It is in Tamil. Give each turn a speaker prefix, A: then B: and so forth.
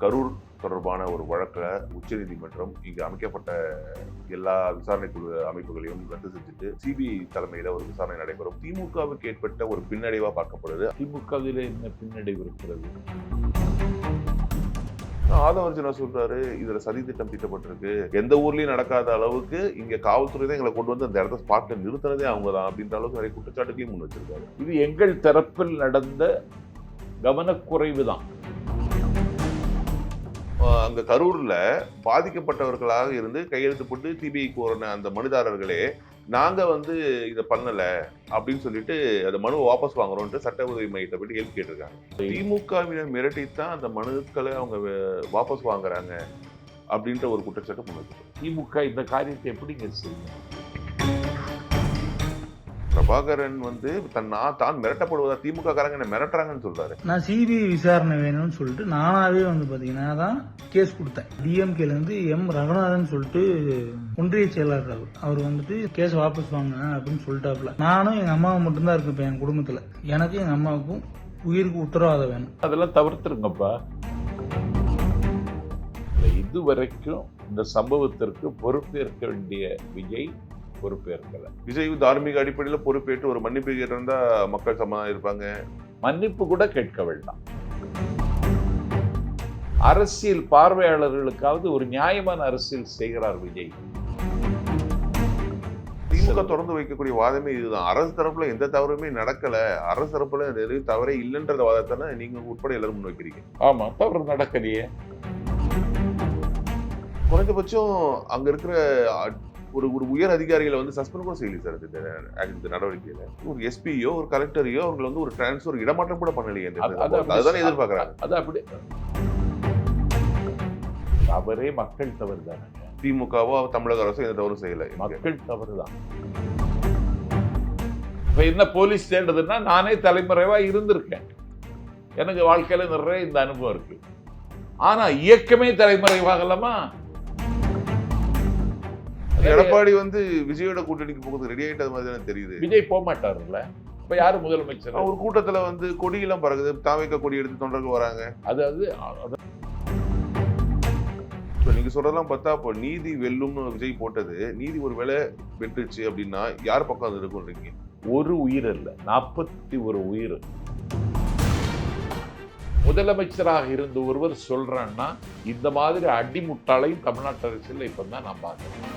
A: கரூர் தொடர்பான ஒரு வழக்கில் உச்சநீதிமன்றம் இங்கு அமைக்கப்பட்ட எல்லா விசாரணை குழு அமைப்புகளையும் ரத்து செஞ்சுட்டு சிபிஐ தலைமையில ஒரு விசாரணை நடைபெறும். திமுகவுக்கு ஏற்பட்ட ஒரு பின்னடைவா பார்க்கப்படுது.
B: திமுகவில் என்ன பின்னடைவு இருக்கிறது?
A: ஆதவர்ஜுனா சொல்றாரு, இதுல சதி திட்டம் தீட்டப்பட்டிருக்கு, எந்த ஊர்லயும் நடக்காத அளவுக்கு இங்க காவல்துறை தான் எங்களை கொண்டு வந்து அந்த இடத்த ஸ்பாட்ல நிறுத்தினதே அவங்க தான் அப்படின்ற அளவுக்கு நிறைய குற்றச்சாட்டுகளையும் முன் வச்சிருக்காரு.
B: இது எங்கள் தரப்பில் நடந்த கவனக்குறைவு தான்.
A: அங்க கரூர்ல பாதிக்கப்பட்டவர்களாக இருந்து கையெழுத்து போட்டு சிபிஐ கோரின அந்த மனுதாரர்களே நாங்க இதை பண்ணல அப்படின்னு சொல்லிட்டு அந்த மனுவை வாபஸ் வாங்குறோம்ட்டு சட்ட உதவி மையத்தை போயிட்டு ஹெல்ப் கேட்டிருக்காங்க. திமுகவினர் மிரட்டித்தான் அந்த மனுக்களை அவங்க வாபஸ் வாங்குறாங்க அப்படின்ற ஒரு குற்றச்சாட்டு முன்னாடி.
B: திமுக இந்த காரியத்தை எப்படிங்க செய்யும்?
A: பிரபாகரன் தான் மிரட்டப்படுவதா திமுக காரங்க என்ன மிரட்டுறாங்கன்னு சொல்றாரு.
C: நான் சிபிஐ விசாரணை வேணும்னு சொல்லிட்டு நானாவே பாத்தீங்கன்னா தான் கேஸ் கொடுத்தேன். டிஎம்கேல இருந்து எம் ரகுநாதன் சொல்லிட்டு ஒன்றிய செயலாளர் அவர் கேஸ் வாபஸ் வாங்க அப்படின்னு சொல்லிட்டாப்ல. நானும் எங்க அம்மாவும் மட்டும்தான் இருக்கு இப்ப என் குடும்பத்துல. எனக்கு எங்க அம்மாவுக்கும் உயிருக்கு உத்தரவாதம் வேணும்.
B: அதெல்லாம் தவிர்த்துருங்கப்பா. இதுவரைக்கும் இந்த சம்பவத்திற்கு பொறுப்பேற்க வேண்டிய விஜய் பொறுப்பேற்கல.
A: விஜய் தார்மீக அடிப்படையில் பொறுப்பேற்று ஒரு மன்னிப்பு கேட்டிருந்தா மக்கள் சமாதானம் இருப்பாங்க.
B: மன்னிப்பு கூட கேட்க வேண்டாம். அரசியல் பார்வையாளர்களுக்காவது ஒரு நியாயமான அரசியல் செய்கிறார் விஜய்.
A: திமுக தொடர்ந்து வைக்கக்கூடிய வாதமே இதுதான். அரசு தரப்புல எந்த தவறுமே நடக்கல, அரசு தரப்புல எதுவும் தவறே இல்லைன்ற வாதத்தானே நீங்க உட்பட எல்லாரும் முன் வைக்கிறீங்க. ஆமா, தவறு நடக்கலையே. குறைஞ்சபட்சம் அங்க இருக்கிற ஒரு உயர் அதிகாரிகளை சஸ்பெண்ட் கூட செய்யல சார் இந்த நடவடிக்கையில. ஒரு எஸ்பியோ ஒரு கலெக்டரையோ அவங்களை ஒரு டிரான்ஸ்பர் இடமாற்றம் கூட பண்ணலையே. அதுதான் எதிர்பார்க்கறாங்க.
B: அது அப்படி தவறே மக்கள் தவறு தானே.
A: திமுகவோ தமிழக அரசோ எந்த தவறும் செய்யல,
B: மக்கள் தவறு தான். இப்ப என்ன போலீஸ் தேடுறதுன்னா, நானே தலைமறைவா இருந்திருக்கேன், எனக்கு வாழ்க்கையில நிறைய இந்த அனுபவம் இருக்கு. ஆனா இயக்கமே தலைமறைவாகலாமா?
A: எடப்பாடி விஜயோட கூட்டணிக்கு போகிறது ரெடி ஆயிட்டது மாதிரி தானே தெரியுது.
B: விஜய் போக மாட்டாருல்ல. இப்ப யாரு முதலமைச்சர்?
A: ஒரு கூட்டத்துல கொடியெல்லாம் பறக்குது, தாவேக்கா கொடி எடுத்து தொண்டர்கள் வராங்க.
B: அதாவது
A: நீங்க சொல்றதெல்லாம் பார்த்தா இப்போ நீதி வெல்லும்னு விஜய் போட்டது, நீதி ஒரு வெட்டுச்சு அப்படின்னா யார் பக்கம் அது இருக்கும்ன்றீங்க?
B: ஒரு உயிர் இல்ல, 41 உயிர். முதலமைச்சராக இருந்த ஒருவர் சொல்றான்னா இந்த மாதிரி அடிமுட்டாளையும் தமிழ்நாட்டு அரசியல் இப்பதான் நான் பார்க்கிறேன்.